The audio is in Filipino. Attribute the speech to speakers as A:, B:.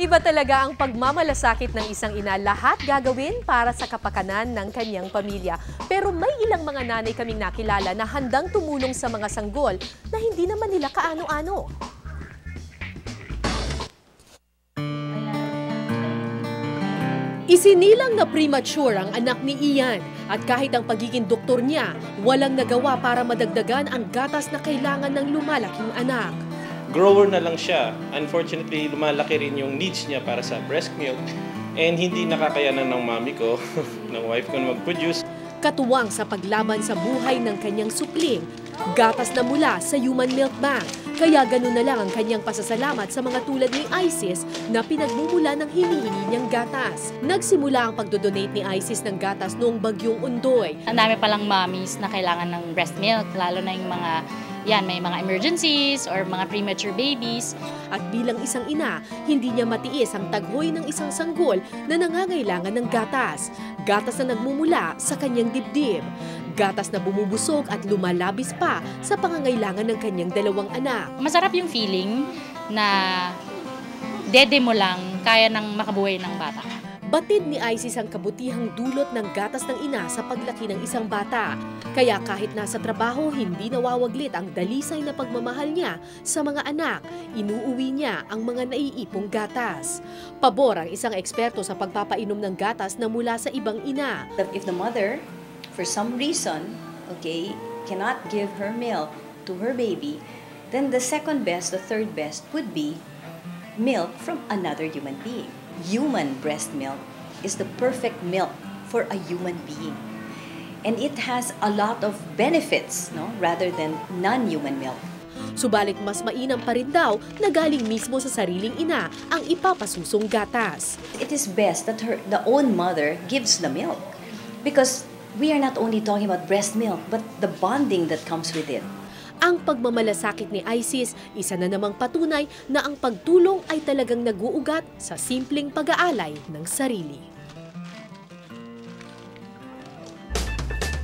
A: Iba talaga ang pagmamalasakit ng isang ina. Lahat gagawin para sa kapakanan ng kanyang pamilya. Pero may ilang mga nanay kaming nakilala na handang tumulong sa mga sanggol na hindi naman nila kaano-ano. Isinilang na premature ang anak ni Ian at kahit ang pagiging doktor niya, walang nagawa para madagdagan ang gatas na kailangan ng lumalaking anak.
B: Grower na lang siya. Unfortunately, lumalaki rin yung needs niya para sa breast milk and hindi nakakayanan ng mami ko, ng wife ko na mag-produce.
A: Katuwang sa paglaban sa buhay ng kanyang supling, gatas na mula sa Human Milk Bank. Kaya ganun na lang ang kanyang pasasalamat sa mga tulad ni Isis na pinagmumula ng hinihingi niyang gatas. Nagsimula ang pagdodonate ni Isis ng gatas noong Bagyong Undoy.
C: Ang dami palang mommies na kailangan ng breast milk, lalo na yung mga may mga emergencies or mga premature babies.
A: At bilang isang ina, hindi niya matiis ang taghoy ng isang sanggol na nangangailangan ng gatas. Gatas na nagmumula sa kanyang dibdib. Gatas na bumubusog at lumalabis pa sa pangangailangan ng kanyang dalawang anak.
C: Masarap yung feeling na dede mo lang kaya nang makabuhay ng bata.
A: Batid ni Isis ang kabutihang dulot ng gatas ng ina sa paglaki ng isang bata. Kaya kahit nasa trabaho, hindi nawawaglit ang dalisay na pagmamahal niya sa mga anak. Inuuwi niya ang mga naiipong gatas. Pabor ang isang eksperto sa pagpapainom ng gatas na mula sa ibang ina.
D: If the mother, for some reason, cannot give her milk to her baby, then the second best, the third best would be milk from another human being. Human breast milk is the perfect milk for a human being. And it has a lot of benefits, rather than non-human milk.
A: Subalit mas mainam pa rin daw na galing mismo sa sariling ina ang ipapasusong gatas.
D: It is best that the own mother gives the milk. Because we are not only talking about breast milk, but the bonding that comes with it.
A: Ang pagmamalasakit ni Isis, isa na namang patunay na ang pagtulong ay talagang nag-uugat sa simpleng pag-aalay ng sarili.